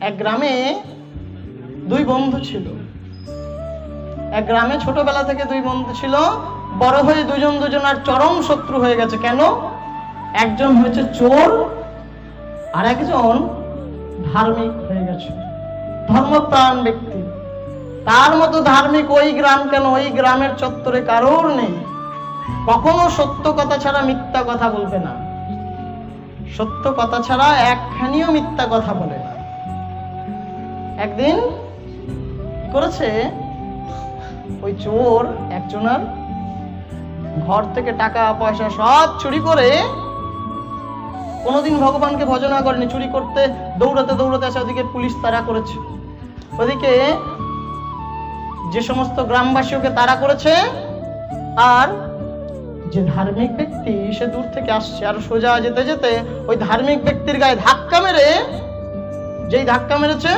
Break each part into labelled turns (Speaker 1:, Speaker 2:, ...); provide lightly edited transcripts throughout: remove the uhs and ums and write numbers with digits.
Speaker 1: এক গ্রামে দুই বন্ধু ছিল। এক গ্রামে ছোটবেলা থেকে দুই বন্ধু ছিল, বড় হয়ে দুজন দুজনের চরম শত্রু হয়ে গেছে। কেন? একজন হয়েছে চোর আর একজন ধার্মিক হয়ে গেছে, ধর্মপ্রাণ ব্যক্তি। তার মতো ধার্মিক ওই গ্রাম কেন, ওই গ্রামের চত্বরে কারোর নেই। কখনো সত্য কথা ছাড়া মিথ্যা কথা বলবে না, সত্য কথা ছাড়া একখানিও মিথ্যা কথা বলে না। একদিন কি করেছে, ওই চোর একজনের ঘর থেকে টাকা পয়সা সব চুরি করে, কোনোদিন ভগবানকে ভজনা করেনি, চুরি করতে দৌড়াতে দৌড়াতে আসে। ওদিকে পুলিশ তাড়া করেছে, ওদিকে যে সমস্ত গ্রামবাসী ওকে তাড়া করেছে, আর যে ধার্মিক ব্যক্তি সে দূর থেকে আসছে। আর সোজা যেতে যেতে ওই ধার্মিক ব্যক্তির গায়ে ধাক্কা মেরে, যেই ধাক্কা মেরেছে,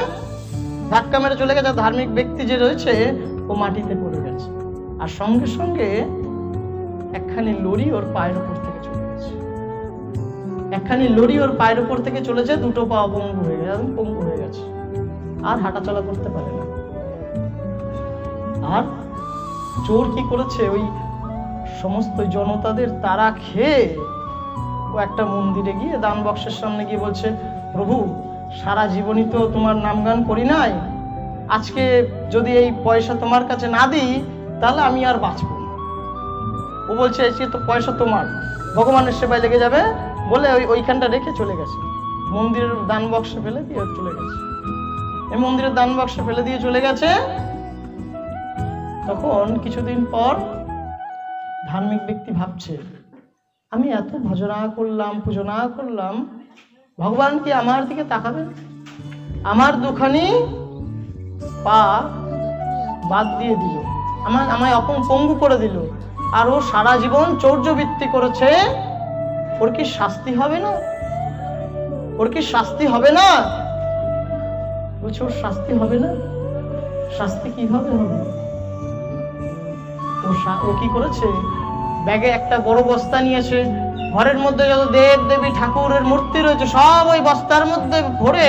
Speaker 1: ধাক্কা মেরে চলে গেছে, ধার্মিক ব্যক্তি যে রয়েছে ও মাটিতে পড়ে গেছে। আর সঙ্গে সঙ্গে একখানি লরি ওর পায়ের উপর থেকে চলে গেছে। একখানি লরি ওর পায়ের উপর থেকে চলেছে, দুটো পা পঙ্গু হয়ে গেছে, পঙ্গু হয়ে গেছে, আর হাঁটাচলা করতে পারে না। আর চোর কি করেছে, ওই সমস্ত জনতাদের তারা খেয়ে ও একটা মন্দিরে গিয়ে দান বক্সের সামনে গিয়ে বলছে, প্রভু সারা জীবনই তো তোমার নামগান করি নাই, আজকে যদি এই পয়সা তোমার কাছে না দিই তাহলে আমি আর বাঁচবো না। ও বলছে এই তো পয়সা তোমার, ভগবানের সেবায় লেগে যাবে বলে ওইখানটা রেখে চলে গেছে, মন্দিরের দান বক্সে ফেলে দিয়ে চলে গেছে। এই মন্দিরের দান বক্সে ফেলে দিয়ে চলে গেছে। তখন কিছুদিন পর ধার্মিক ব্যক্তি ভাবছে, আমি এত ভজনা করলাম, পূজনা করলাম, ভগবান কি আমার দিকে তাকাবেন? আমার দুখানি পা বাদ দিয়ে দিল, আমায় পঙ্গু করে দিল, আর ও সারা জীবন চৌর্যবৃত্তি করেছে, ওর কি শাস্তি হবে না? ওর কি শাস্তি হবে না? বলছে ওর শাস্তি হবে না। শাস্তি কিভাবে হবে? ও কি করেছে, ব্যাগে একটা বড় বস্তা নিয়েছে, ঘরের মধ্যে যত দেব দেবী ঠাকুরের মূর্তি রয়েছে সব ওই বস্তার মধ্যে ভরে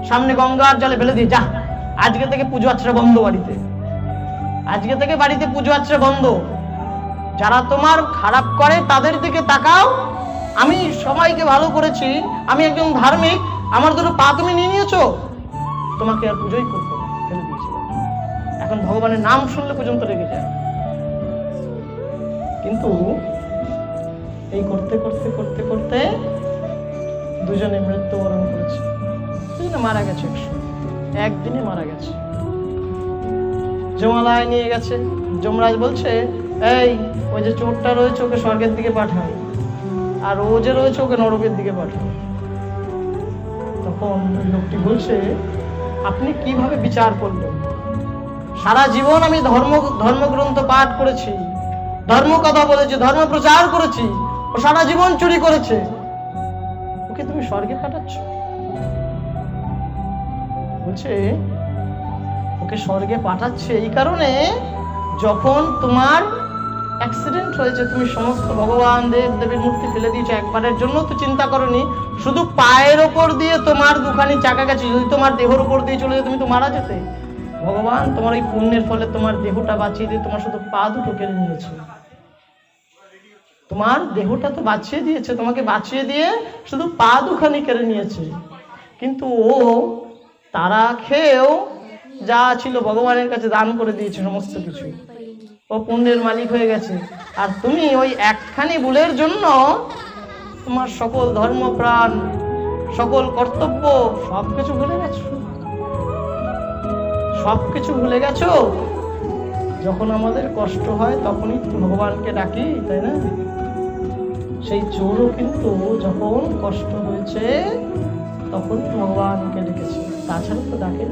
Speaker 1: সামনে গঙ্গার জলে ফেলে দিয়ে, যা আজকে থেকে পুজো আচ্ছা বন্ধ, বাড়িতে আজকে থেকে বাড়িতে পুজো আচ্ছা বন্ধ, যারা তোমার খারাপ করে তাদের দিকে তাকাও, আমি সবাইকে ভালো করেছি, আমি একজন ধার্মিক, আমার দুটো পা তুমি নিয়ে নিয়েছো, তোমাকে আর পুজোই করবো না, ফেলে দিয়েছিল। এখন ভগবানের নাম শুনলে পর্যন্ত রেগে যায়। কিন্তু এই করতে করতে করতে করতে দুজনে মৃত্যুবরণ করেছে, দুজনে মারা গেছে, একদিনে মারা গেছে। যমালয় নিয়ে গেছে, যমরাজ বলছে এই ওই যে চোরটা রয়েছে ওকে স্বর্গের দিকে পাঠাও, আর ও যে রয়েছে ওকে নরকের দিকে পাঠাও। তখন লোকটি বলছে, আপনি কিভাবে বিচার করলেন? সারা জীবন আমি ধর্মগ্রন্থ পাঠ করেছি, ধর্ম কথা বলেছি, ধর্ম প্রচার করেছি, ও সারা জীবন চুরি করেছে, ওকে তুমি স্বর্গে পাঠাচ্ছ? বলছে ওকে স্বর্গে পাঠাচ্ছে এই কারণে, যখন তোমার অ্যাক্সিডেন্ট হয়েছে তুমি সমস্ত ভগবান দেব দেবীর মূর্তি ফেলে দিয়েছো, একবারের জন্য তো চিন্তা করনি, শুধু পায়ের ওপর দিয়ে তোমার দুখানি চাকা গেছে, যদি তোমার দেহের উপর দিয়ে চলে যেত তুমি তো মারা যেতে। ভগবান তোমার এই পুণ্যের ফলে তোমার দেহটা বাঁচিয়ে দিয়ে তোমার শুধু পা দুটো কেড়ে নিয়েছে, তোমার দেহটা তো বাঁচিয়ে দিয়েছে, তোমাকে বাঁচিয়ে দিয়ে শুধু পা দুখানি কেড়ে নিয়েছে। কিন্তু ও তারা খেয়েও যা ছিল ভগবানের কাছে দান করে দিয়েছে সমস্ত কিছু, ও পুণ্যের মালিক হয়ে গেছে। আর তুমি ওই একখানি ভুলের জন্য তোমার সকল ধর্মপ্রাণ, সকল কর্তব্য সবকিছু ভুলে গেছো, সবকিছু ভুলে গেছো। যখন আমাদের কষ্ট হয় তখনই তো ভগবানকে ডাকি, তাই না? সেই চোরও কিন্তু যখন কষ্ট হয়েছে তখন ভগবানকে ডেকেছে, তাছাড়া তো ডাকেন।